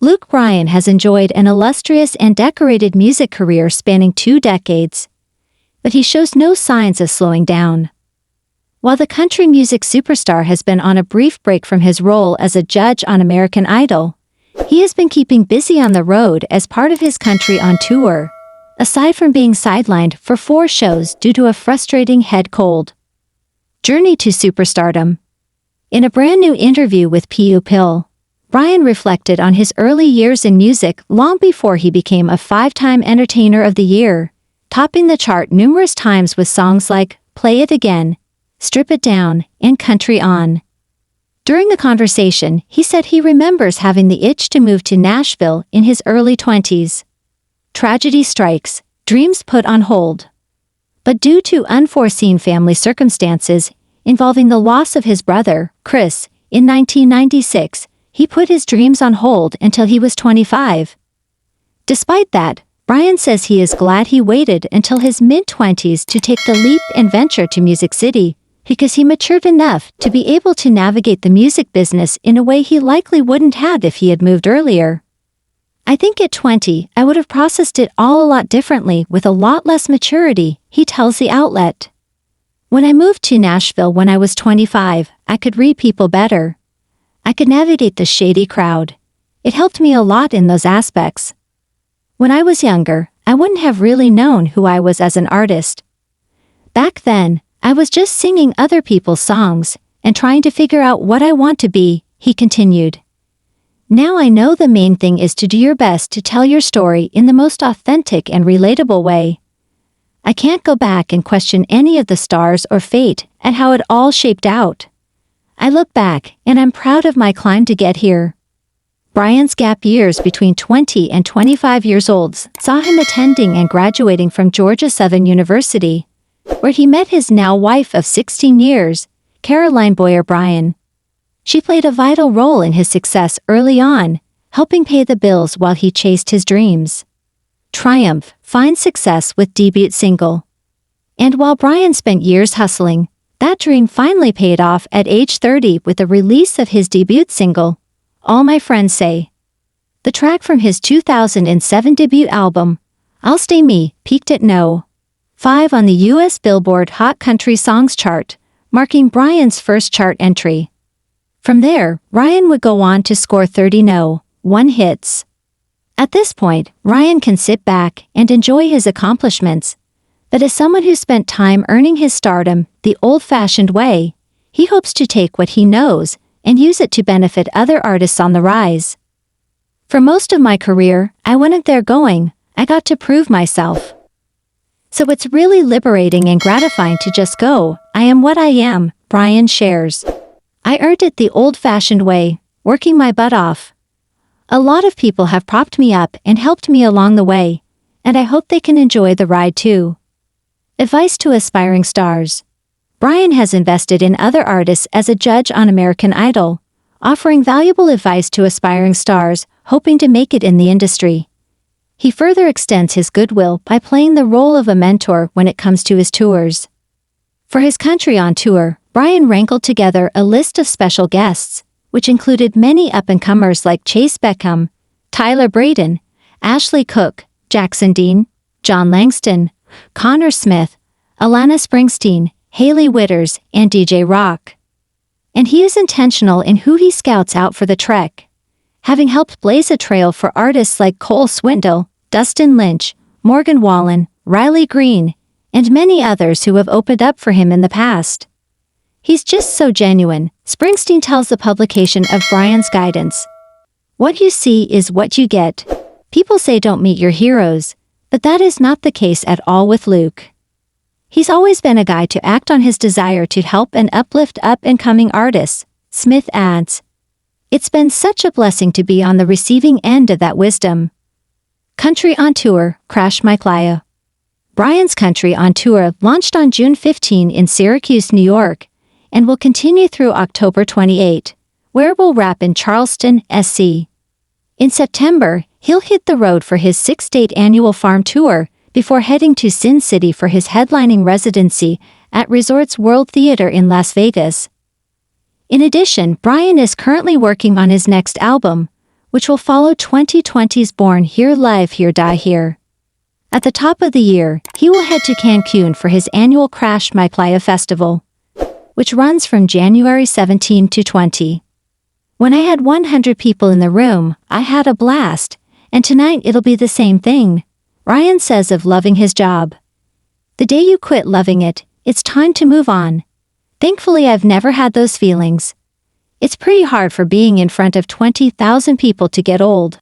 Luke Bryan has enjoyed an illustrious and decorated music career spanning 2 decades, but he shows no signs of slowing down. While the country music superstar has been on a brief break from his role as a judge on American Idol, he has been keeping busy on the road as part of his Country on Tour, aside from being sidelined for 4 shows due to a frustrating head cold. Journey to Superstardom. In a brand new interview with Pu Pill, Bryan reflected on his early years in music long before he became a 5-time Entertainer of the Year, topping the chart numerous times with songs like Play It Again, Strip It Down, and Country On. During the conversation, he said he remembers having the itch to move to Nashville in his early 20s. Tragedy strikes, dreams put on hold. But due to unforeseen family circumstances involving the loss of his brother, Chris, in 1996, he put his dreams on hold until he was 25. Despite that, Bryan says he is glad he waited until his mid-20s to take the leap and venture to Music City, because he matured enough to be able to navigate the music business in a way he likely wouldn't have if he had moved earlier. I think at 20, I would have processed it all a lot differently with a lot less maturity, he tells the outlet. When I moved to Nashville when I was 25, I could read people better. I could navigate the shady crowd. It helped me a lot in those aspects. When I was younger, I wouldn't have really known who I was as an artist. Back then, I was just singing other people's songs and trying to figure out what I want to be, he continued. Now I know the main thing is to do your best to tell your story in the most authentic and relatable way. I can't go back and question any of the stars or fate and how it all shaped out. I look back, and I'm proud of my climb to get here. Bryan's gap years between 20 and 25 years old saw him attending and graduating from Georgia Southern University, where he met his now wife of 16 years, Caroline Boyer Bryan. She played a vital role in his success early on, helping pay the bills while he chased his dreams. Triumph finds success with debut single. And while Bryan spent years hustling, that dream finally paid off at age 30 with the release of his debut single, All My Friends Say. The track from his 2007 debut album, I'll Stay Me, peaked at No. 5 on the U.S. Billboard Hot Country Songs chart, marking Bryan's first chart entry. From there, Bryan would go on to score 30 No. 1 hits. At this point, Bryan can sit back and enjoy his accomplishments, but as someone who spent time earning his stardom the old-fashioned way, he hopes to take what he knows and use it to benefit other artists on the rise. For most of my career, I wasn't there going, I got to prove myself. So it's really liberating and gratifying to just go, I am what I am, Bryan shares. I earned it the old-fashioned way, working my butt off. A lot of people have propped me up and helped me along the way, and I hope they can enjoy the ride too. Advice to aspiring stars. Bryan has invested in other artists as a judge on American Idol, offering valuable advice to aspiring stars hoping to make it in the industry. He further extends his goodwill by playing the role of a mentor when it comes to his tours. For his Country on Tour, Bryan wrangled together a list of special guests, which included many up-and-comers like Chase Beckham, Tyler Braden, Ashley Cook, Jackson Dean, John Langston, Connor Smith, Alana Springsteen, Hailey Whitters, and DJ Rock. And he is intentional in who he scouts out for the trek, having helped blaze a trail for artists like Cole Swindell, Dustin Lynch, Morgan Wallen, Riley Green, and many others who have opened up for him in the past. He's just so genuine, Springsteen tells the publication of Bryan's guidance. What you see is what you get. People say don't meet your heroes, but that is not the case at all with Luke. He's always been a guy to act on his desire to help and uplift up-and-coming artists, Smith adds. It's been such a blessing to be on the receiving end of that wisdom. Country on Tour, Crash My Clio. Bryan's Country on Tour launched on June 15 in Syracuse, New York, and will continue through October 28, where we'll wrap in Charleston, SC. In September, he'll hit the road for his 6-date annual farm tour before heading to Sin City for his headlining residency at Resorts World Theater in Las Vegas. In addition, Bryan is currently working on his next album, which will follow 2020's Born Here Live Here Die Here. At the top of the year, he will head to Cancun for his annual Crash My Playa festival, which runs from January 17 to 20. When I had 100 people in the room, I had a blast, and tonight it'll be the same thing, Bryan says of loving his job. The day you quit loving it, it's time to move on. Thankfully, I've never had those feelings. It's pretty hard for being in front of 20,000 people to get old.